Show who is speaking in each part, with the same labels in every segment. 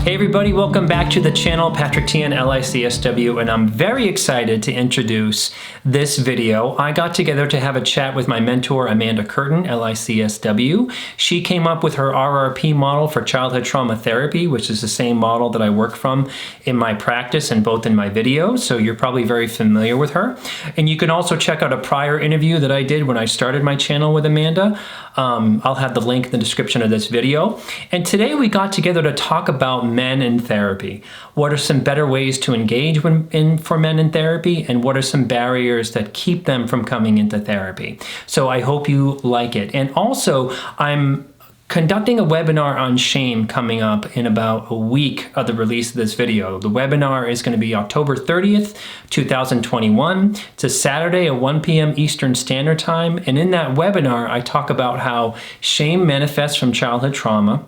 Speaker 1: Hey everybody, welcome back to the channel, Patrick T and LICSW, and I'm very excited to introduce this video. I got together to have a chat with my mentor, Amanda Curtin, LICSW. She came up with her RRP model for childhood trauma therapy, which is the same model that I work from in my practice and both in my videos, so you're probably very familiar with her. And you can also check out a prior interview that I did when I started my channel with Amanda. I'll have the link in the description of this video. And today we got together to talk about men in therapy. What are some better ways to engage for men in therapy, and what are some barriers that keep them from coming into therapy? So I hope you like it. And also, I'm conducting a webinar on shame coming up in about a week of the release of this video. The webinar is going to be October 30th, 2021. It's a Saturday at 1 p.m. Eastern Standard Time. And in that webinar, I talk about how shame manifests from childhood trauma,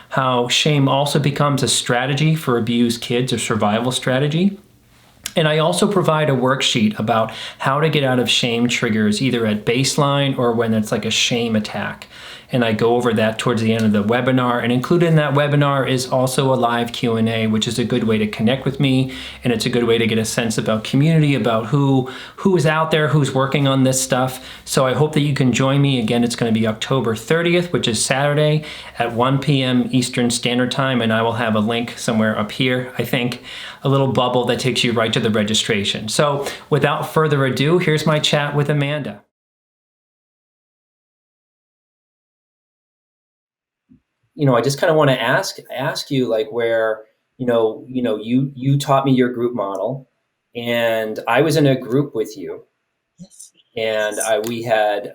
Speaker 1: how shame also becomes a strategy for abused kids, or survival strategy. And I also provide a worksheet about how to get out of shame triggers, either at baseline or when it's like a shame attack. And I go over that towards the end of the webinar. And included in that webinar is also a live Q&A, which is a good way to connect with me. And it's a good way to get a sense about community, about who is out there, who's working on this stuff. So I hope that you can join me. Again, it's going to be October 30th, which is Saturday at 1 p.m. Eastern Standard Time. And I will have a link somewhere up here, I think, a little bubble that takes you right to the registration. So without further ado, here's my chat with Amanda. I just kind of want to ask you, like, where, you taught me your group model, and I was in a group with you.
Speaker 2: Yes.
Speaker 1: And we had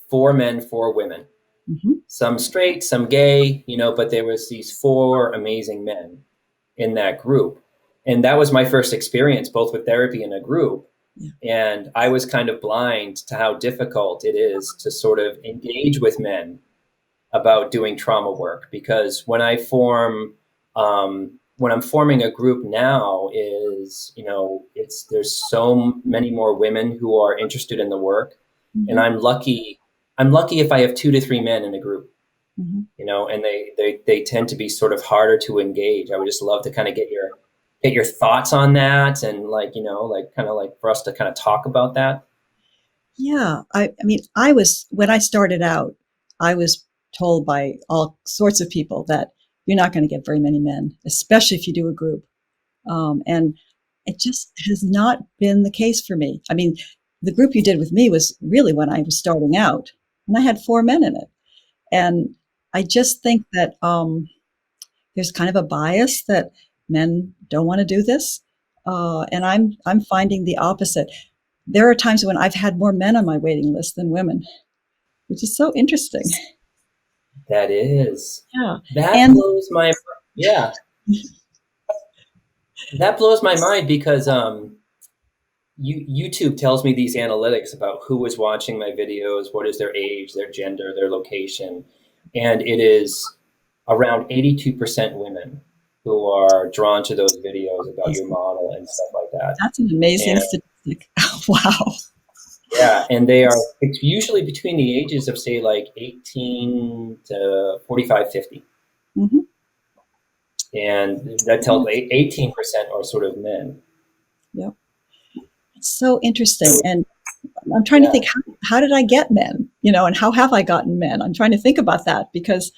Speaker 1: 4 men, 4 women, some straight, some gay, but there was these 4 amazing men in that group. And that was my first experience, both with therapy and a group. Yeah. And I was kind of blind to how difficult it is to sort of engage with men about doing trauma work, because when I'm forming a group now, there's so many more women who are interested in the work. And I'm lucky if I have 2 to 3 men in a group, and they tend to be sort of harder to engage. I would just love to kind of get your thoughts on that, and for us to kind of talk about that.
Speaker 2: Yeah. I mean, when I started out, I was told by all sorts of people that you're not going to get very many men, especially if you do a group. And it just has not been the case for me. I mean, the group you did with me was really when I was starting out, and I had 4 men in it. And I just think that there's kind of a bias that men don't want to do this. And I'm finding the opposite. There are times when I've had more men on my waiting list than women, which is so interesting.
Speaker 1: That is.
Speaker 2: Yeah.
Speaker 1: That blows my That blows my mind, because YouTube tells me these analytics about who is watching my videos, what is their age, their gender, their location, and it is around 82% women who are drawn to those videos about your model and stuff like that.
Speaker 2: That's an amazing statistic. Wow.
Speaker 1: Yeah, and it's usually between the ages of, say, like 18 to 45, 50. And that tells 18% are sort of men.
Speaker 2: Yeah. It's so interesting. And I'm trying to think, how did I get men? And how have I gotten men? I'm trying to think about that, because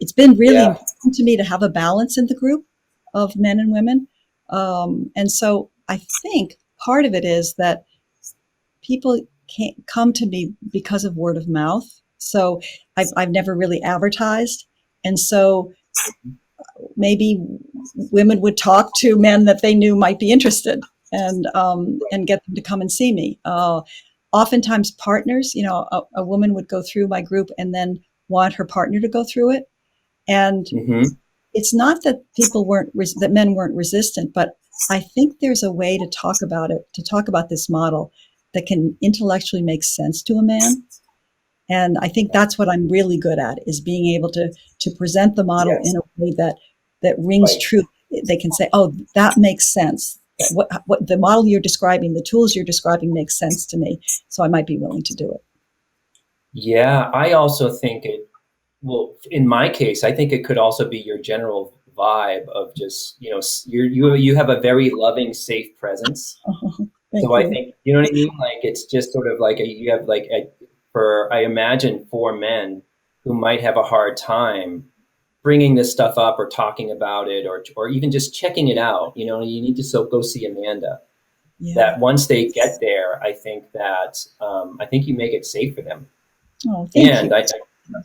Speaker 2: it's been really important to me to have a balance in the group of men and women. And so I think part of it is that people can't come to me because of word of mouth. So I've never really advertised. And so maybe women would talk to men that they knew might be interested, and get them to come and see me. Oftentimes partners, a woman would go through my group and then want her partner to go through it. And it's not that that men weren't resistant, but I think there's a way to talk about it, to talk about this model that can intellectually make sense to a man. And I think that's what I'm really good at, is being able to present the model in a way that rings true. They can say, oh, that makes sense. What the model you're describing, the tools you're describing make sense to me. So I might be willing to do it.
Speaker 1: Yeah, I also think in my case, I think it could also be your general vibe of just, you have a very loving, safe presence.
Speaker 2: Thank
Speaker 1: So I
Speaker 2: you.
Speaker 1: think, you know what I mean? Like, it's just sort of like you have like I imagine for men who might have a hard time bringing this stuff up or talking about it, or even just checking it out, you need to go see Amanda.
Speaker 2: Yeah.
Speaker 1: That once they get there, I think that, I think you make it safe for them.
Speaker 2: Oh, thank you.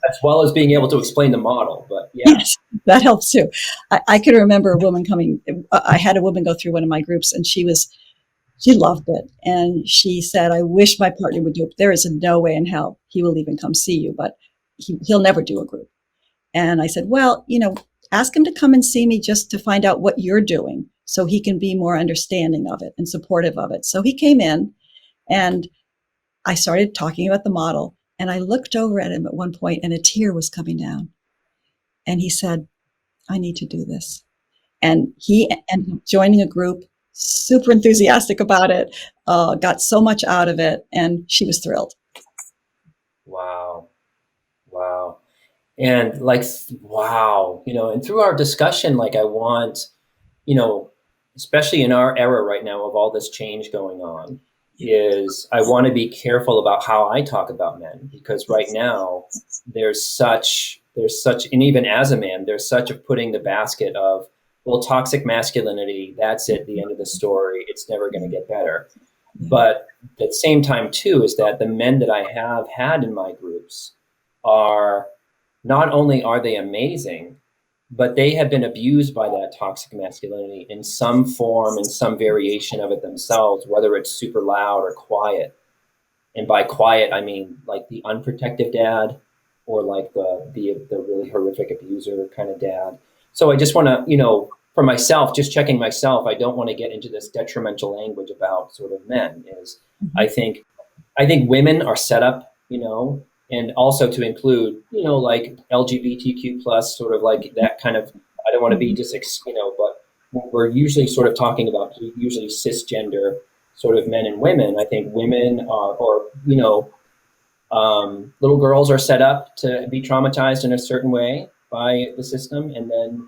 Speaker 1: As well as being able to explain the model, but yeah.
Speaker 2: Yes, that helps too. I can remember a woman coming, I had a woman go through one of my groups, and she loved it. And she said, I wish my partner would do it. There is no way in hell he will even come see you, but he'll never do a group. And I said, well, ask him to come and see me just to find out what you're doing so he can be more understanding of it and supportive of it. So he came in, and I started talking about the model, and I looked over at him at one point, and a tear was coming down. And he said, I need to do this. And he ended up joining a group, super enthusiastic about it, got so much out of it, and she was thrilled.
Speaker 1: Wow. And like, wow, and through our discussion, like I want, especially in our era right now of all this change going on, is I want to be careful about how I talk about men, because right now there's such, and even as a man, there's such a putting the basket of, well, toxic masculinity, that's it, the end of the story. It's never going to get better. But at the same time too, is that the men that I have had in my groups are, not only are they amazing, but they have been abused by that toxic masculinity in some form, in some variation of it themselves, whether it's super loud or quiet. And by quiet, I mean like the unprotective dad, or like the really horrific abuser kind of dad. So I just want to, for myself, just checking myself, I don't want to get into this detrimental language about sort of men. I think women are set up, and also to include, like LGBTQ plus, sort of like that kind of, I don't want to be just, but we're usually sort of talking about usually cisgender sort of men and women. I think women are, or, little girls are set up to be traumatized in a certain way by the system. And then,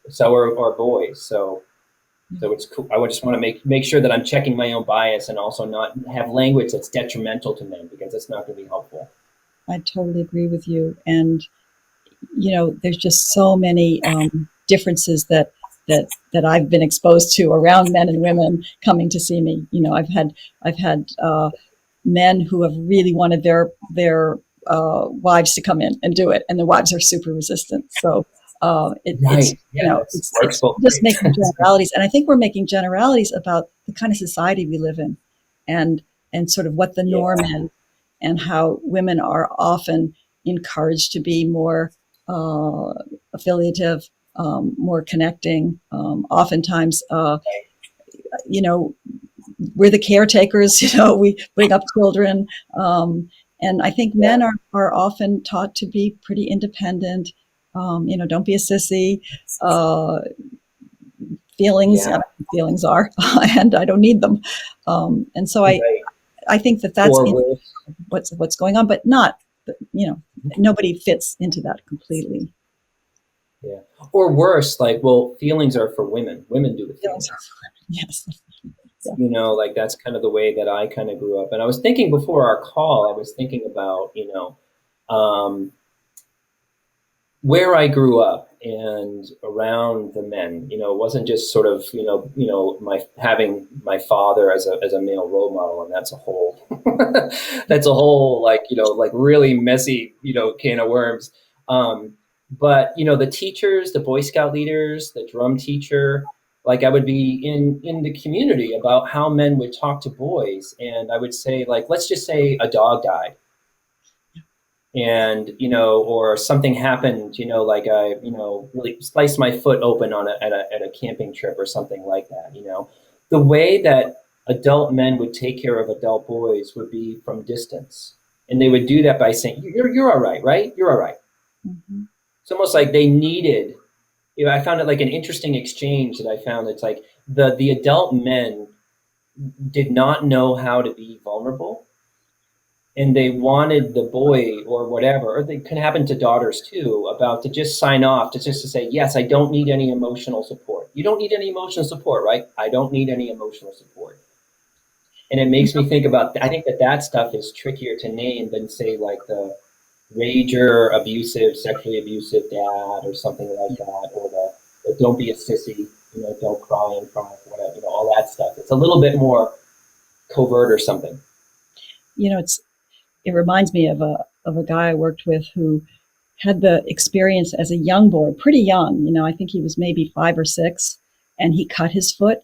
Speaker 1: so are boys. So it's cool. I just want to make sure that I'm checking my own bias, and also not have language that's detrimental to men, because it's not going to be helpful.
Speaker 2: I totally agree with you. And, there's just so many differences that I've been exposed to around men and women coming to see me. I've had men who have really wanted their wives to come in and do it, and the wives are super resistant. So it's just making generalities. And I think we're making generalities about the kind of society we live in, and sort of what the norm is, and how women are often encouraged to be more affiliative, more connecting. Oftentimes, we're the caretakers, we bring up children. And I think men are often taught to be pretty independent. Don't be a sissy. Feelings are, and I don't need them. And so I think that's what's going on, but not, nobody fits into that completely.
Speaker 1: Yeah. Or worse, like, well, feelings are for women. Women do the feelings.
Speaker 2: Yes.
Speaker 1: Yeah. Like that's kind of the way that I kind of grew up. And I was thinking before our call, I was thinking about, where I grew up and around the men. It wasn't just sort of, having my father as a male role model, and that's a whole like really messy, can of worms. But the teachers, the Boy Scout leaders, the drum teacher, like I would be in the community about how men would talk to boys, and I would say, like, let's just say a dog died. And, or something happened, like I, really sliced my foot open at a camping trip or something like that. The way that adult men would take care of adult boys would be from distance. And they would do that by saying, you're all right, right? You're all right. Mm-hmm. It's almost like they needed, I found it like an interesting exchange that I found. It's like the adult men did not know how to be vulnerable. and they wanted the boy or whatever, or it can happen to daughters too, about to just sign off, to just to say, yes, I don't need any emotional support. You don't need any emotional support, right? I don't need any emotional support. And it makes me think about, I think that that stuff is trickier to name than say like the rager, abusive, sexually abusive dad or something like that, or the don't be a sissy, don't cry in front of whatever, all that stuff. It's a little bit more covert or something.
Speaker 2: It reminds me of a guy I worked with who had the experience as a young boy, pretty young. I think he was maybe 5 or 6, and he cut his foot,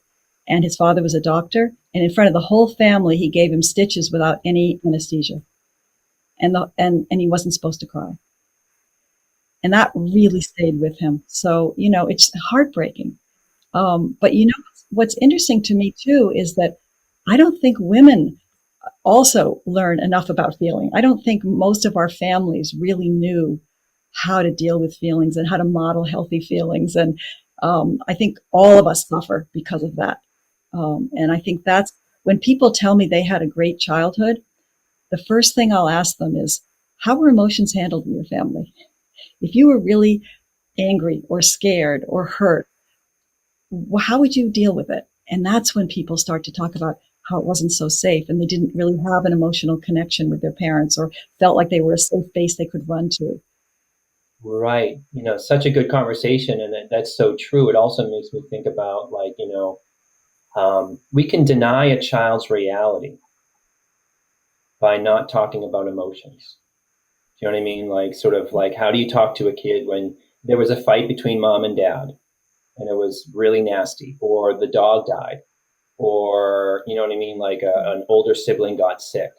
Speaker 2: and his father was a doctor, and in front of the whole family, he gave him stitches without any anesthesia, and he wasn't supposed to cry, and that really stayed with him. So it's heartbreaking. But what's interesting to me too is that I don't think women also learn enough about feeling. I don't think most of our families really knew how to deal with feelings and how to model healthy feelings. And I think all of us suffer because of that. And I think that's when people tell me they had a great childhood, the first thing I'll ask them is, how were emotions handled in your family? If you were really angry or scared or hurt, how would you deal with it? And that's when people start to talk about how it wasn't so safe and they didn't really have an emotional connection with their parents or felt like they were a safe base they could run to.
Speaker 1: Right. Such a good conversation. And that's so true. It also makes me think about like, we can deny a child's reality by not talking about emotions. Do you know what I mean? Like, sort of like, how do you talk to a kid when there was a fight between mom and dad and it was really nasty, or the dog died, or, you know what I mean? Like an older sibling got sick.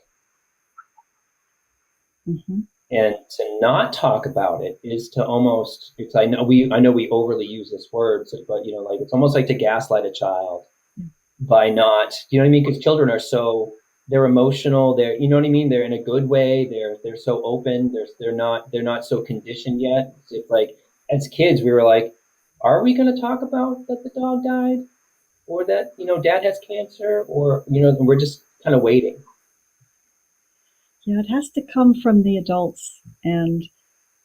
Speaker 2: Mm-hmm.
Speaker 1: And to not talk about it is to almost, I know we overly use this word, but like it's almost like to gaslight a child by not, you know what I mean? Because children are they're emotional, you know what I mean? They're in a good way. They're so open. They're not so conditioned yet. It's like, as kids, we were like, are we going to talk about that the dog died, or that, dad has cancer, or, we're just kind of waiting.
Speaker 2: Yeah, it has to come from the adults. And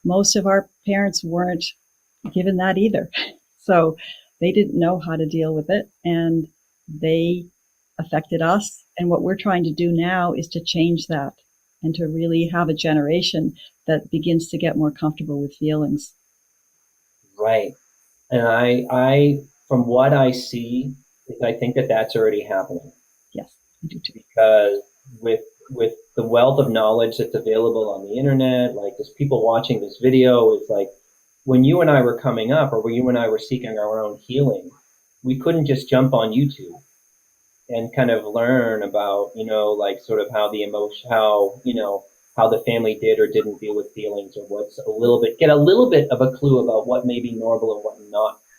Speaker 2: most of our parents weren't given that either. So they didn't know how to deal with it, and they affected us. And what we're trying to do now is to change that and to really have a generation that begins to get more comfortable with feelings.
Speaker 1: Right. And I, from what I see, I think that that's already happening.
Speaker 2: Yes, I do too.
Speaker 1: Because with the wealth of knowledge that's available on the internet, like there's people watching this video, it's like when you and I were coming up, or when you and I were seeking our own healing, we couldn't just jump on YouTube and kind of learn about, like sort of how the emotion, how the family did or didn't deal with feelings, or get a little bit of a clue about what may be normal and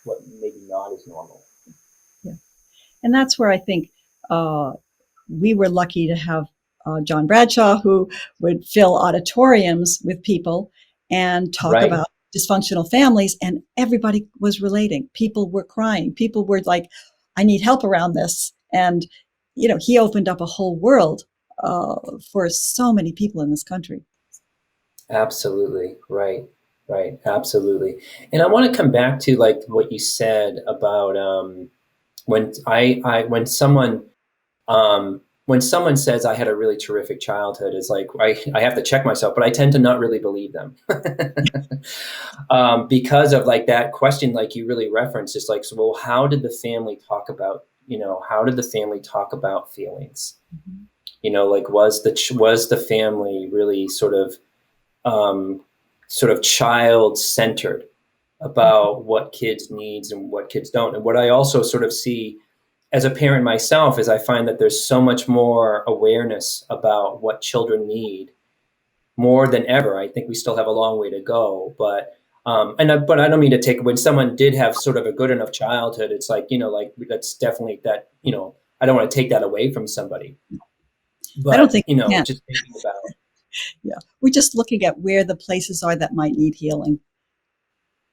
Speaker 1: what maybe not is normal.
Speaker 2: Yeah. And that's where I think we were lucky to have John Bradshaw, who would fill auditoriums with people and talk about dysfunctional families, and everybody was relating. People were crying. People were like, I need help around this. And, he opened up a whole world for so many people in this country.
Speaker 1: Absolutely. Right. Absolutely. And I want to come back to like what you said about when when someone says I had a really terrific childhood, it's like I have to check myself, but I tend to not really believe them. Because of like that question, like you really referenced, it's like, so, well, how did the family talk about, feelings? Mm-hmm. Like was the family really sort of child centered about what kids needs and what kids don't? And what I also sort of see as a parent myself is I find that there's so much more awareness about what children need more than ever. I think we still have a long way to go, but but I don't mean to take, when someone did have sort of a good enough childhood, it's like, like that's definitely that, I don't want to take that away from somebody, but
Speaker 2: I don't think
Speaker 1: just thinking about.
Speaker 2: Yeah. We're just looking at where the places are that might need healing.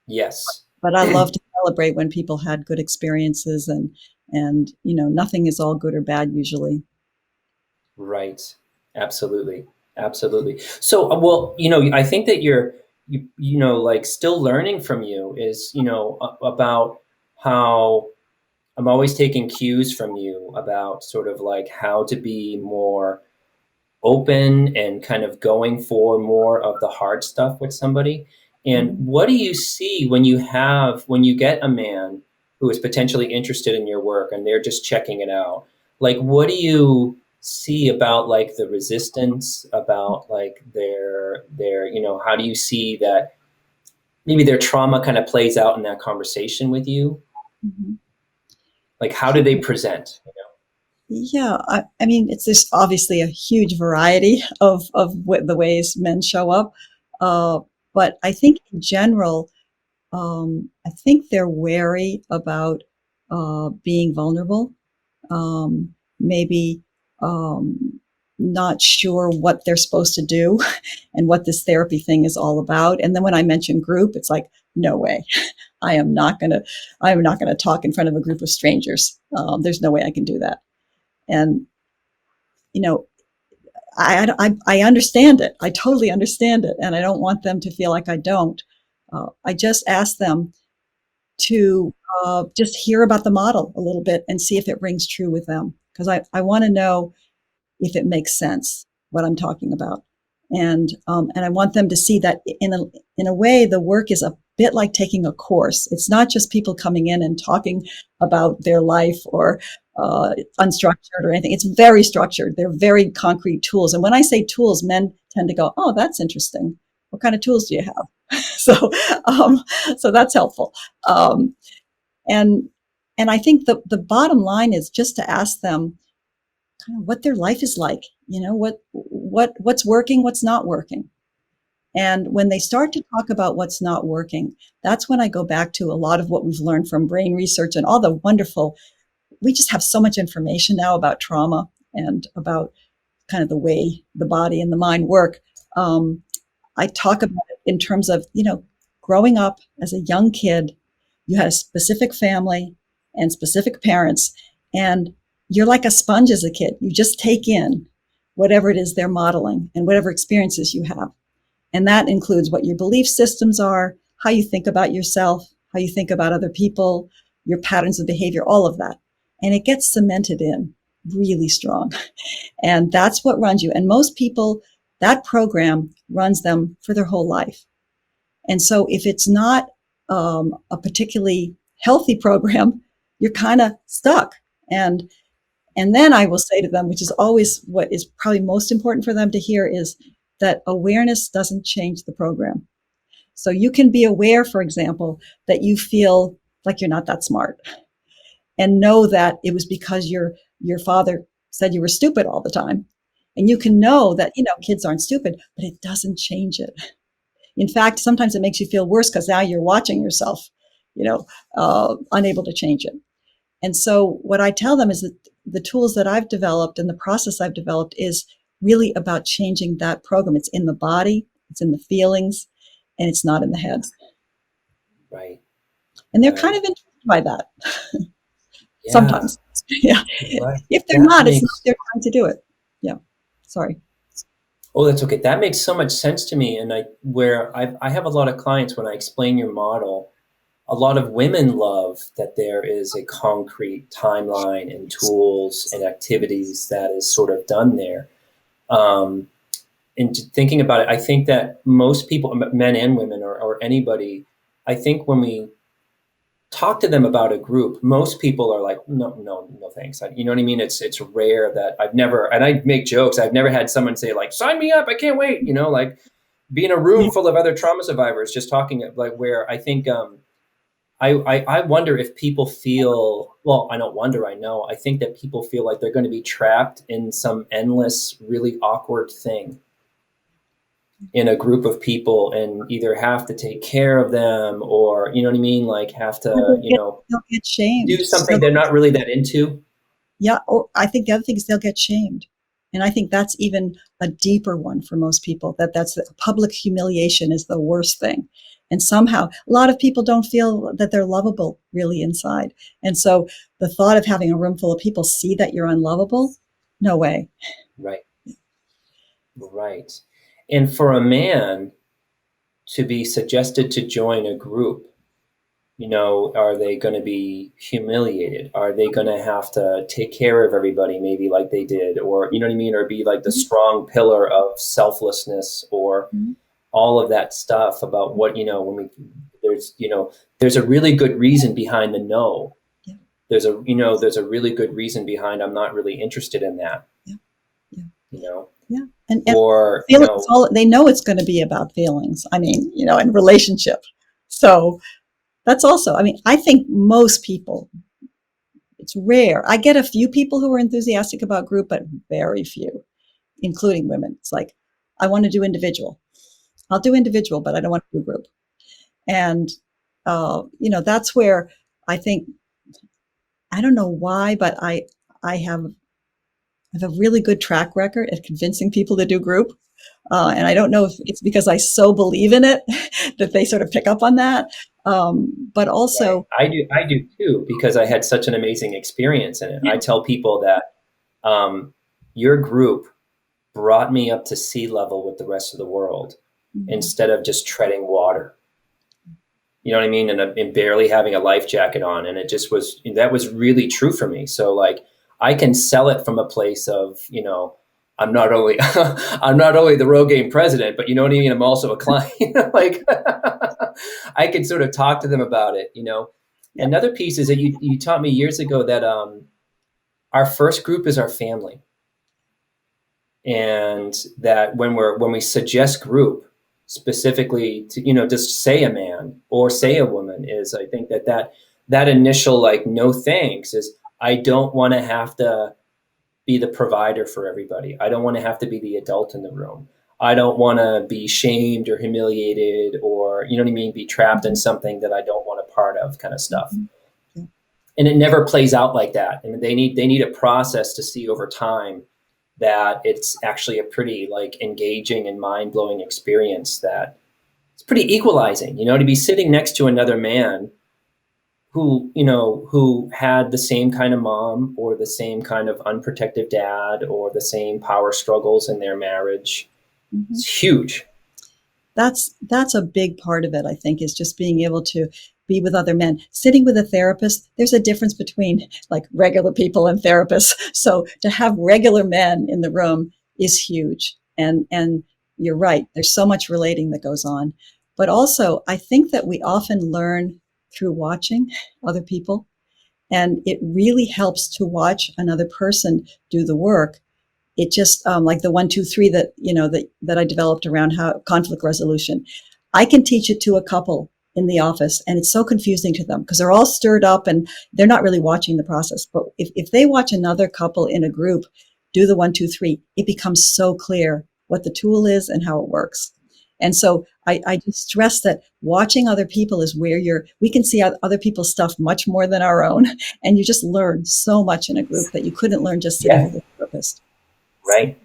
Speaker 1: Yes.
Speaker 2: But I love to celebrate when people had good experiences, and nothing is all good or bad usually.
Speaker 1: Right. Absolutely. Absolutely. So, well, I think that like still learning from you is, about how I'm always taking cues from you about sort of like how to be more open and kind of going for more of the hard stuff with somebody. And
Speaker 2: Mhm.
Speaker 1: what do you see when you get a man who is potentially interested in your work and they're just checking it out? Like, what do you see about like the resistance, about like their, how do you see that maybe their trauma kind of plays out in that conversation with you?
Speaker 2: Mhm.
Speaker 1: Like, how do they present?
Speaker 2: Yeah, I mean, it's there's obviously a huge variety of the ways men show up, uh, but I think in general, I think they're wary about being vulnerable. Maybe um, not sure what they're supposed to do and what this therapy thing is all about. And then when I mention group, it's like, no way, I am not gonna, I am not gonna talk in front of a group of strangers. There's no way I can do that. And you know, I understand it. I totally understand it, and I don't want them to feel like I don't. I just ask them to just hear about the model a little bit and see if it rings true with them, because I want to know if it makes sense what I'm talking about, and I want them to see that in a way the work is a bit like taking a course. It's not just people coming in and talking about their life or unstructured or anything. It's very structured. They're very concrete tools. And when I say tools, men tend to go, "Oh, that's interesting. What kind of tools do you have?" so, um, so that's helpful. Um, and and I think the bottom line is just to ask them kind of what their life is like. What's working, what's not working. And when they start to talk about what's not working, that's when I go back to a lot of what we've learned from brain research and all the wonderful. We just have so much information now about trauma and about kind of the way the body and the mind work. Um, I talk about it in terms of, growing up as a young kid, you had a specific family and specific parents, and you're like a sponge as a kid. You just take in whatever it is they're modeling and whatever experiences you have. And that includes what your belief systems are, how you think about yourself, how you think about other people, your patterns of behavior, all of that. And it gets cemented in really strong. And that's what runs you. And most people, that program runs them for their whole life. And so if it's not a particularly healthy program, you're kind of stuck. And and then I will say to them, which is always what is probably most important for them to hear, is that awareness doesn't change the program. So you can be aware, for example, that you feel like you're not that smart, and know that it was because your father said you were stupid all the time. And you can know that kids aren't stupid, but it doesn't change it. In fact, sometimes it makes you feel worse because now you're watching yourself, unable to change it. And so what I tell them is that the tools that I've developed and the process I've developed is really about changing that program. It's in the body, it's in the feelings, and it's not in the head.
Speaker 1: Right.
Speaker 2: And they're kind
Speaker 1: Right.
Speaker 2: of intrigued by that
Speaker 1: Yeah.
Speaker 2: sometimes. Yeah.
Speaker 1: Right.
Speaker 2: If they're
Speaker 1: That
Speaker 2: not, it's not
Speaker 1: makes
Speaker 2: their time to do it. Yeah. Sorry.
Speaker 1: Oh, that's okay. That makes so much sense to me. And I have a lot of clients when I explain your model, a lot of women love that there is a concrete timeline and tools and activities that is sort of done there. Um, and thinking about it, I think that most people, men and women or anybody, I think when we talk to them about a group, most people are like, no, no, no, thanks. You know what I mean? It's rare that I've never, and I make jokes. I've never had someone say like, sign me up. I can't wait. Like be in a
Speaker 2: Yeah.
Speaker 1: room full of other trauma survivors, just talking like where I think, I wonder if people feel, well, I don't wonder, I know, I think that people feel like they're going to be trapped in some endless, really awkward thing in a group of people and either have to take care of them or, you know what I mean? Like have to,
Speaker 2: They'll get shamed.
Speaker 1: do something they're not really that into.
Speaker 2: Yeah, or I think the other thing is they'll get shamed. And I think that's even a deeper one for most people, that's the public humiliation is the worst thing. And somehow a lot of people don't feel that they're lovable really inside. And so the thought of having a room full of people see that you're unlovable, no way.
Speaker 1: Right. Right. And for a man to be suggested to join a group, are they going to be humiliated? Are they going to have to take care of everybody, maybe like they did, or, you know what I mean? Or be like the
Speaker 2: Mhm.
Speaker 1: strong pillar of selflessness, or
Speaker 2: Mhm.
Speaker 1: all of that stuff about what, there's a really good reason behind the no.
Speaker 2: Yeah.
Speaker 1: There's a really good reason behind, I'm not really interested in that,
Speaker 2: Yeah. Yeah.
Speaker 1: you know,
Speaker 2: Yeah. And
Speaker 1: or,
Speaker 2: feelings, all they know it's going to be about feelings. I mean, and relationship. So that's also, I mean, I think most people, it's rare. I get a few people who are enthusiastic about group, but very few, including women. It's like, I want to do individual. I'll do individual, but I don't want to do group. And, that's where I think, I don't know why, but I have a really good track record at convincing people to do group. And I don't know if it's because I so believe in it that they sort of pick up on that. But
Speaker 1: right.
Speaker 2: also,
Speaker 1: I do too, because I had such an amazing experience in it.
Speaker 2: yeah.
Speaker 1: I tell people that, your group brought me up to sea level with the rest of the world,
Speaker 2: Mhm.
Speaker 1: instead of just treading water. You know what I mean? And barely having a life jacket on. And that was really true for me. So like, I can sell it from a place of, I'm not only, I'm not only the Rogaine president, but you know what I mean? I'm also a client. Like, I can sort of talk to them about it.
Speaker 2: Yeah.
Speaker 1: Another piece is that you taught me years ago that, our first group is our family. And that when we suggest group, specifically to, just say a man or say a woman, is, I think that initial, like, no thanks, is, I don't want to have to be the provider for everybody. I don't want to have to be the adult in the room. I don't want to be shamed or humiliated, or, you know what I mean, be trapped in
Speaker 2: Mhm.
Speaker 1: something that I don't want a part of, kind of stuff.
Speaker 2: Mhm. Yeah.
Speaker 1: And it never plays out like that. And they need a process to see over time that it's actually a pretty, like, engaging and mind-blowing experience, that it's pretty equalizing, to be sitting next to another man who had the same kind of mom, or the same kind of unprotective dad, or the same power struggles in their marriage.
Speaker 2: Mhm.
Speaker 1: It's huge.
Speaker 2: That's a big part of it, I think, is just being able to be with other men. Sitting with a therapist, there's a difference between like regular people and therapists. So to have regular men in the room is huge. And you're right, there's so much relating that goes on. But also, I think that we often learn through watching other people. And it really helps to watch another person do the work. It just like the 1, 2, 3 that I developed around how conflict resolution. I can teach it to a couple in the office, and it's so confusing to them because they're all stirred up and they're not really watching the process. But if they watch another couple in a group do the 1, 2, 3, it becomes so clear what the tool is and how it works. And so I just stress that watching other people is where we can see other people's stuff much more than our own. And you just learn so much in a group that you couldn't learn just sitting
Speaker 1: Yeah,
Speaker 2: with a therapist.
Speaker 1: right.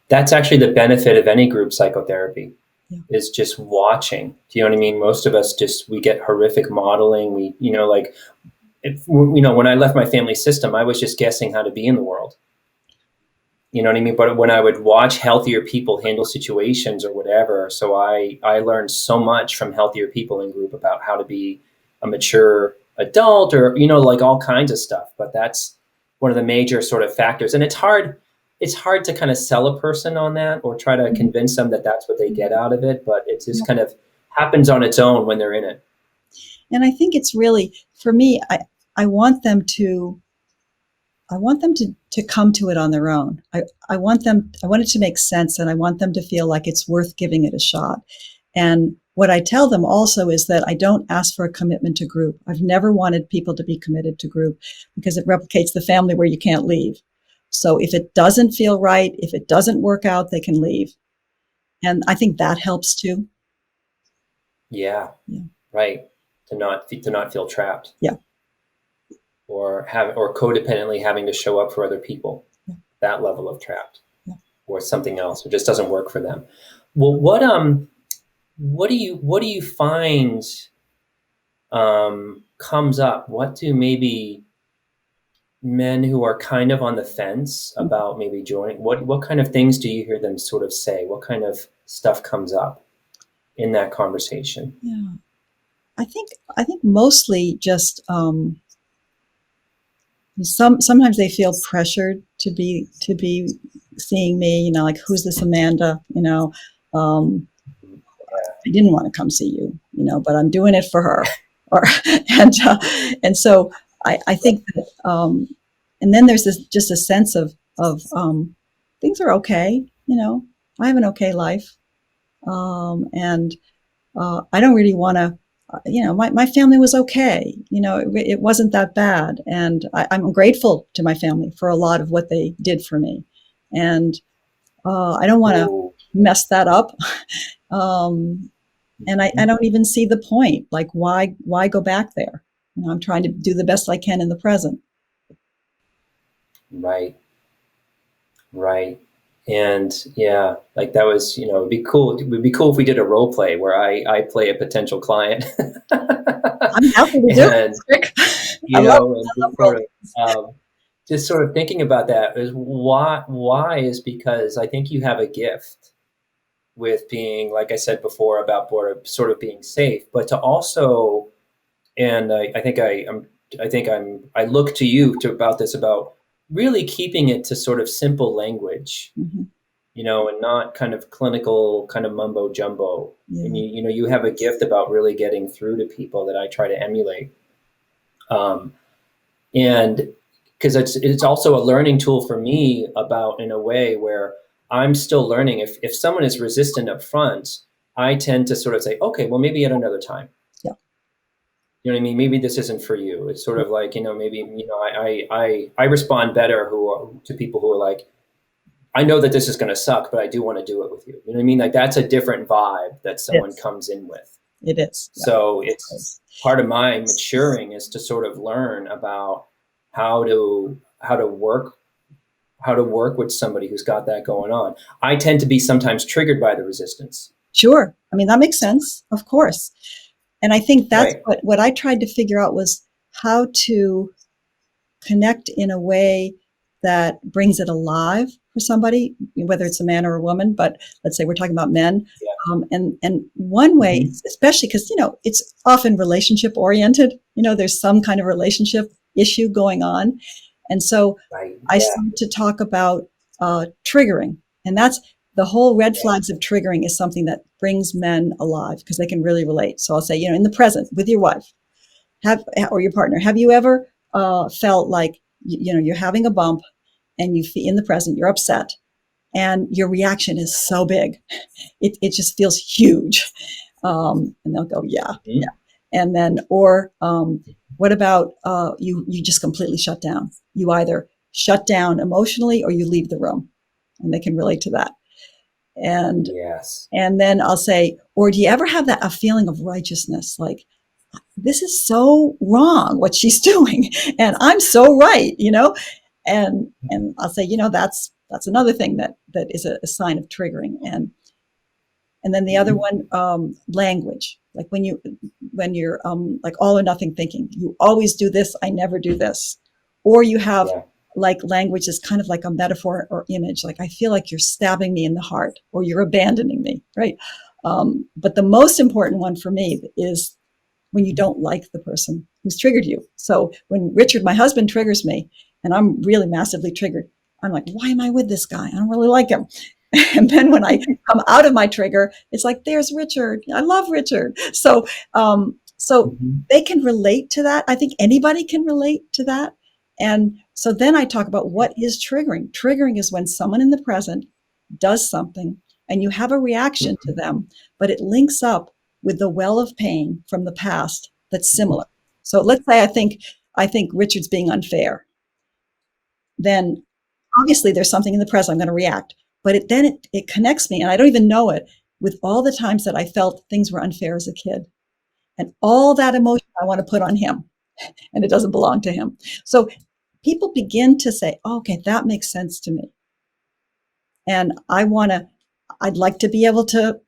Speaker 1: That's actually the benefit of any group psychotherapy,
Speaker 2: Yeah.
Speaker 1: is just watching. Do you know what I mean? Most of us we get horrific modeling. Like, when I left my family system, I was just guessing how to be in the world. You know what I mean? But when I would watch healthier people handle situations or whatever, so I learned so much from healthier people in group about how to be a mature adult, or, like, all kinds of stuff. But that's one of the major sort of factors. And it's hard to kind of sell a person on that, or try to
Speaker 2: Mhm.
Speaker 1: convince them that that's what they get out of it. But it
Speaker 2: Yeah.
Speaker 1: just kind of happens on its own when they're in it.
Speaker 2: And I think it's really, for me, I want them to, I want them to come to it on their own. I want it to make sense, and I want them to feel like it's worth giving it a shot. And what I tell them also is that I don't ask for a commitment to group. I've never wanted people to be committed to group because it replicates the family where you can't leave. So if it doesn't feel right, if it doesn't work out, they can leave. And I think that helps too.
Speaker 1: Yeah,
Speaker 2: Yeah.
Speaker 1: right. To not feel trapped,
Speaker 2: Yeah.
Speaker 1: or codependently having to show up for other people.
Speaker 2: Yeah.
Speaker 1: That level of trapped,
Speaker 2: Yeah.
Speaker 1: or something else. It just doesn't work for them. Well, what do you find, comes up? What do maybe men who are kind of on the fence about maybe joining, what kind of things do you hear them sort of say? What kind of stuff comes up in that conversation?
Speaker 2: Yeah. I think mostly just sometimes they feel pressured to be seeing me, like, who's this Amanda? Um, I didn't want to come see you, but I'm doing it for her. Or and so I think that, and then there's just a sense of things are okay. I have an okay life, and I don't really want to. My family was okay. It wasn't that bad, and I'm grateful to my family for a lot of what they did for me, and I don't want to mess that up. And I don't even see the point. Like, why go back there? I'm trying to do the best I can in the present.
Speaker 1: Right. Right. And yeah, like that was, it'd be cool. It would be cool if we did a role play where I play a potential client.
Speaker 2: I'm happy to do
Speaker 1: And,
Speaker 2: it.
Speaker 1: and
Speaker 2: Role
Speaker 1: just sort of thinking about that is why is because I think you have a gift with being, like I said before, about sort of being safe, but to also, and I look to you about this, about really keeping it to sort of simple language,
Speaker 2: Mm-hmm.
Speaker 1: And not kind of clinical, kind of mumbo jumbo.
Speaker 2: Yeah.
Speaker 1: And you have a gift about really getting through to people that I try to emulate. And because it's also a learning tool for me, about, in a way where I'm still learning. If someone is resistant up front, I tend to sort of say, okay, well, maybe at another time.
Speaker 2: Yeah.
Speaker 1: You know what I mean? Maybe this isn't for you. It's sort of like, maybe, I respond better to people who are like, I know that this is going to suck, but I do want to do it with you. You know what I mean? Like, that's a different vibe that someone comes in with.
Speaker 2: It is. Yeah.
Speaker 1: So it's part of my maturing is to sort of learn about how to work with somebody who's got that going on. I tend to be sometimes triggered by the resistance.
Speaker 2: Sure. I mean, that makes sense, of course. And I think that's
Speaker 1: right.
Speaker 2: what I tried to figure out, was how to connect in a way that brings it alive for somebody, whether it's a man or a woman. But let's say we're talking about men.
Speaker 1: Yeah.
Speaker 2: And one way,
Speaker 1: Mm-hmm.
Speaker 2: especially because, it's often relationship oriented, there's some kind of relationship issue going on. And so I started to talk about triggering. And that's the whole red flags of triggering is something that brings men alive because they can really relate. So I'll say, in the present with your wife or your partner, have you ever felt like, you're having a bump and in the present, you're upset and your reaction is so big. It just feels huge. And they'll go, yeah. And then, or what about you just completely shut down? You either shut down emotionally or you leave the room, and they can relate to that. And and then I'll say, or do you ever have a feeling of righteousness? Like, this is so wrong what she's doing, and I'm so right, and I'll say, that's another thing that is a sign of triggering. And then the other one, language, like when you're like all or nothing thinking, you always do this, I never do this, or you have like language is kind of like a metaphor or image, like I feel like you're stabbing me in the heart or you're abandoning me, right? But the most important one for me is when you don't like the person who's triggered you. So when Richard, my husband, triggers me and I'm really massively triggered, I'm like, why am I with this guy? I don't really like him. And then when I come out of my trigger, it's like, there's Richard. I love Richard. So they can relate to that. I think anybody can relate to that. And so then I talk about what is triggering. Triggering is when someone in the present does something and you have a reaction to them, but it links up with the well of pain from the past that's similar. So let's say I think Richard's being unfair. Then obviously there's something in the present I'm going to react, but it connects me, and I don't even know it, with all the times that I felt things were unfair as a kid, and all that emotion I want to put on him, and it doesn't belong to him. So people begin to say, oh, okay, that makes sense to me, and I'd like to be able to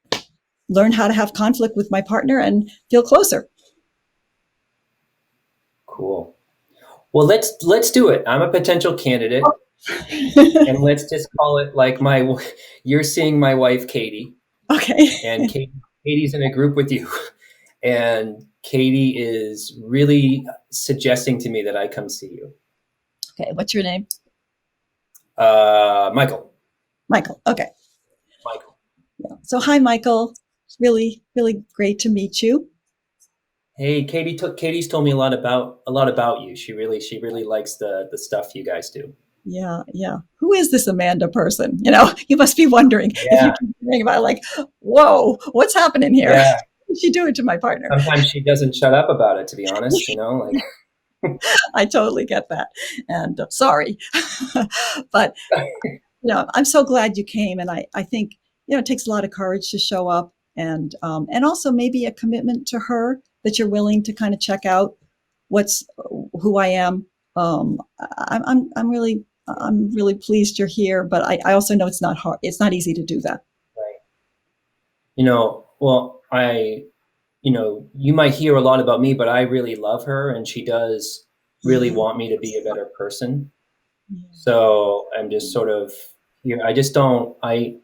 Speaker 2: learn how to have conflict with my partner and feel closer.
Speaker 1: Cool. Well, let's do it. I'm a potential candidate, and let's just call it like you're seeing my wife, Katie,
Speaker 2: Okay.
Speaker 1: and Katie's in a group with you, and Katie is really suggesting to me that I come see you.
Speaker 2: Okay. What's your name?
Speaker 1: Michael.
Speaker 2: Michael. Okay.
Speaker 1: Michael.
Speaker 2: Yeah. So hi, Michael. It's really, really great to meet you.
Speaker 1: Hey, Katie's told me a lot about you. She really likes the stuff you guys do.
Speaker 2: Yeah, yeah. Who is this Amanda person? You know, you must be wondering if you
Speaker 1: Yeah,
Speaker 2: keep hearing about it, like, whoa, what's happening here?
Speaker 1: yeah.
Speaker 2: What did she do it to my partner?
Speaker 1: Sometimes she doesn't shut up about it, to be honest, like.
Speaker 2: I totally get that. And sorry. But, I'm so glad you came. And I think, it takes a lot of courage to show up and also maybe a commitment to her that you're willing to kind of check out who I am. I'm really pleased you're here, but I also know it's not hard. It's not easy to do that.
Speaker 1: Right. Well, you might hear a lot about me, but I really love her, and she does really want me to be a better person. Yeah. So I'm just sort of here. I just don't, I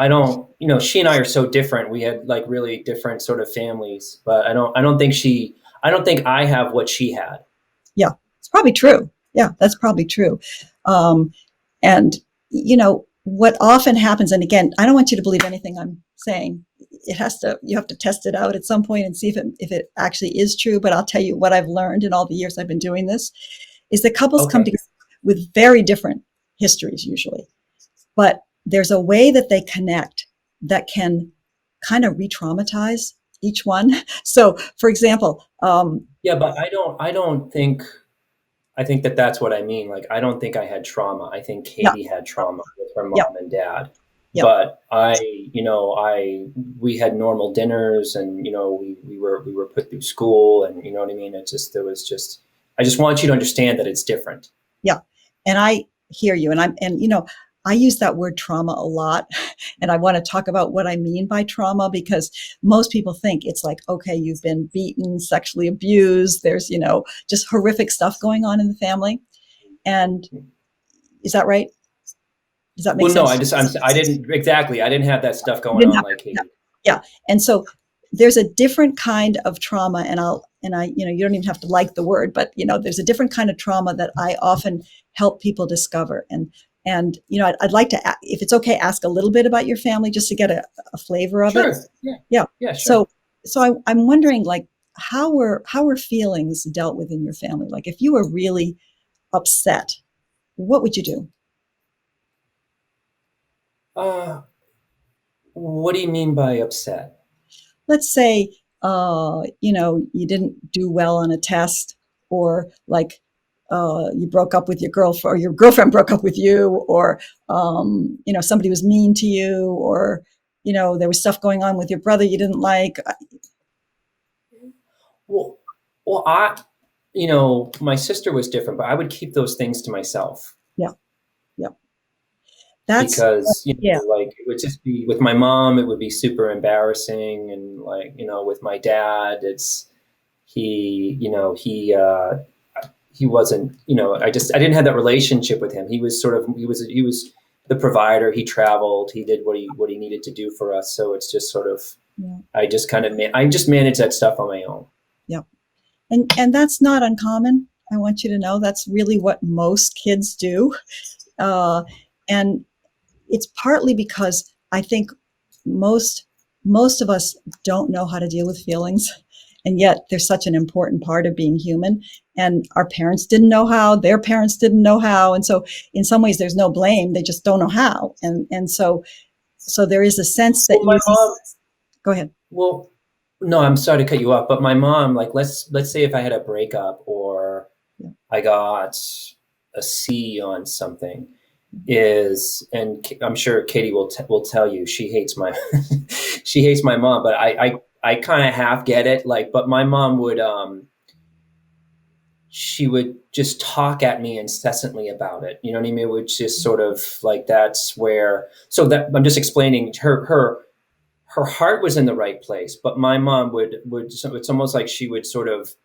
Speaker 1: don't, she and I are so different. We had like really different sort of families, but I don't think I have what she had.
Speaker 2: Yeah, it's probably true. Yeah, that's probably true. And what often happens, and again, I don't want you to believe anything I'm saying. You have to test it out at some point and see if it actually is true. But I'll tell you what I've learned in all the years I've been doing this is that couples come together with very different histories usually, but there's a way that they connect that can kind of re-traumatize each one. So, for example,
Speaker 1: yeah, but I think that's what I mean. Like, I don't think I had trauma. I think Katie had trauma with her mom and dad. But we had normal dinners, and we were put through school, and you know what I mean. I just want you to understand that it's different.
Speaker 2: Yeah, and I hear you, and I use that word trauma a lot, and I want to talk about what I mean by trauma, because most people think it's like, okay, you've been beaten, sexually abused, there's, just horrific stuff going on in the family. And is that right? Does that make sense?
Speaker 1: No, I didn't have that stuff going on like Katie.
Speaker 2: Yeah. And so there's a different kind of trauma, and you don't even have to like the word, but there's a different kind of trauma that I often help people discover. And I'd like to, if it's okay, ask a little bit about your family just to get a flavor of it.
Speaker 1: Yeah. Sure.
Speaker 2: So I'm wondering, like, how were feelings dealt with in your family? Like, if you were really upset, what would you do?
Speaker 1: What do you mean by upset?
Speaker 2: Let's say, you didn't do well on a test, or like, you broke up with your girlfriend, or your girlfriend broke up with you, or, somebody was mean to you, or, there was stuff going on with your brother you didn't like.
Speaker 1: Well, my sister was different, but I would keep those things to myself.
Speaker 2: Yeah.
Speaker 1: Because like, it would just be with my mom, it would be super embarrassing, and like, with my dad, he wasn't, I didn't have that relationship with him. He was the provider. He traveled, he did what he needed to do for us. So it's just sort of, I just managed that stuff on my own.
Speaker 2: Yeah. And that's not uncommon. I want you to know that's really what most kids do. And it's partly because I think most of us don't know how to deal with feelings. And yet they're such an important part of being human. And our parents didn't know how, their parents didn't know how. And so in some ways there's no blame. They just don't know how. And so there is a sense that
Speaker 1: my mom,
Speaker 2: go ahead.
Speaker 1: Well, no, I'm sorry to cut you off, but my mom, like, let's say if I had a breakup, or I got a C on something, and I'm sure Katie will tell you, she hates my mom, but I kind of half get it. Like, but my mom would, she would just talk at me incessantly about it. You know what I mean? It would just sort of like, that's where, so that I'm just explaining, her heart was in the right place, but my mom would, it's almost like she would sort of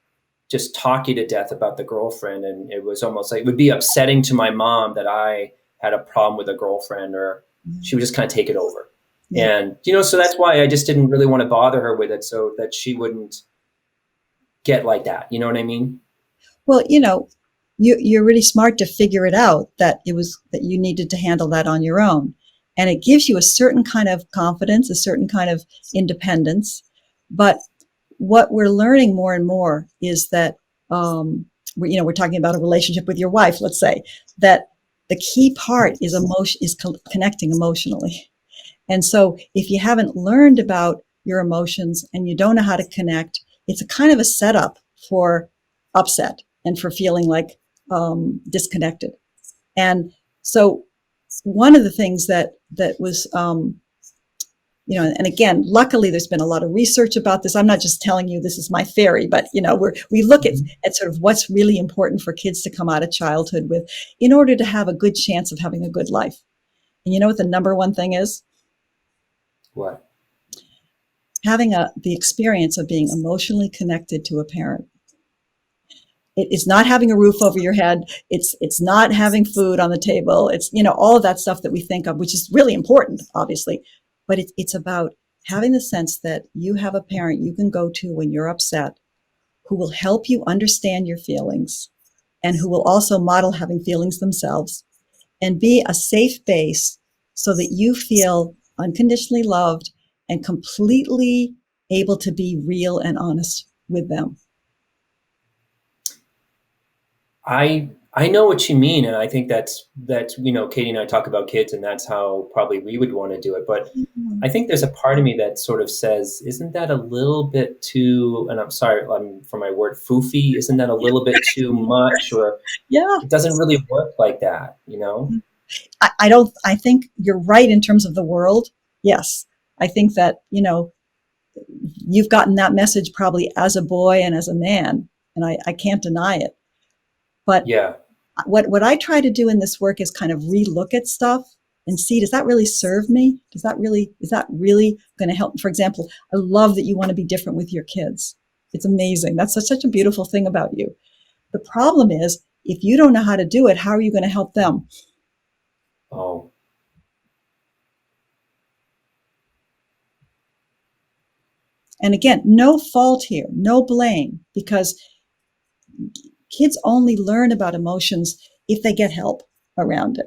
Speaker 1: just talk you to death about the girlfriend. And it was almost like, it would be upsetting to my mom that I had a problem with a girlfriend, or she would just kind of take it over.
Speaker 2: Yeah.
Speaker 1: And, you know, so that's why I just didn't really want to bother her with it, so that she wouldn't get like that. You know what I mean?
Speaker 2: Well, you're really smart to figure it out that you needed to handle that on your own. And it gives you a certain kind of confidence, a certain kind of independence. But what we're learning more and more is that, we're talking about a relationship with your wife, let's say, that the key part is connecting emotionally. And so if you haven't learned about your emotions and you don't know how to connect, it's a kind of a setup for upset and for feeling like disconnected. And so one of the things that was, and again, luckily there's been a lot of research about this. I'm not just telling you this is my theory, but we look at sort of what's really important for kids to come out of childhood with in order to have a good chance of having a good life. And you know what the number one thing is?
Speaker 1: What?
Speaker 2: Having the experience of being emotionally connected to a parent. It's not having a roof over your head. It's not having food on the table. It's, all of that stuff that we think of, which is really important, obviously. But it's about having the sense that you have a parent you can go to when you're upset, who will help you understand your feelings and who will also model having feelings themselves and be a safe base so that you feel unconditionally loved and completely able to be real and honest with them.
Speaker 1: I know what you mean, and I think that's Katie and I talk about kids, and that's how probably we would want to do it. But I think there's a part of me that sort of says, isn't that a little bit too? And I'm sorry for my word, foofy. Isn't that a little bit too much? Or
Speaker 2: Yeah,
Speaker 1: it doesn't really work like that,
Speaker 2: I don't. I think you're right in terms of the world. Yes, I think that you've gotten that message probably as a boy and as a man, and I can't deny it. But
Speaker 1: yeah,
Speaker 2: what I try to do in this work is kind of relook at stuff and see, does that really serve me? Is that really going to help? For example, I love that you want to be different with your kids. It's amazing. That's such a beautiful thing about you. The problem is, if you don't know how to do it, how are you going to help them?
Speaker 1: oh,
Speaker 2: And again, no fault here, no blame, because kids only learn about emotions if they get help around it.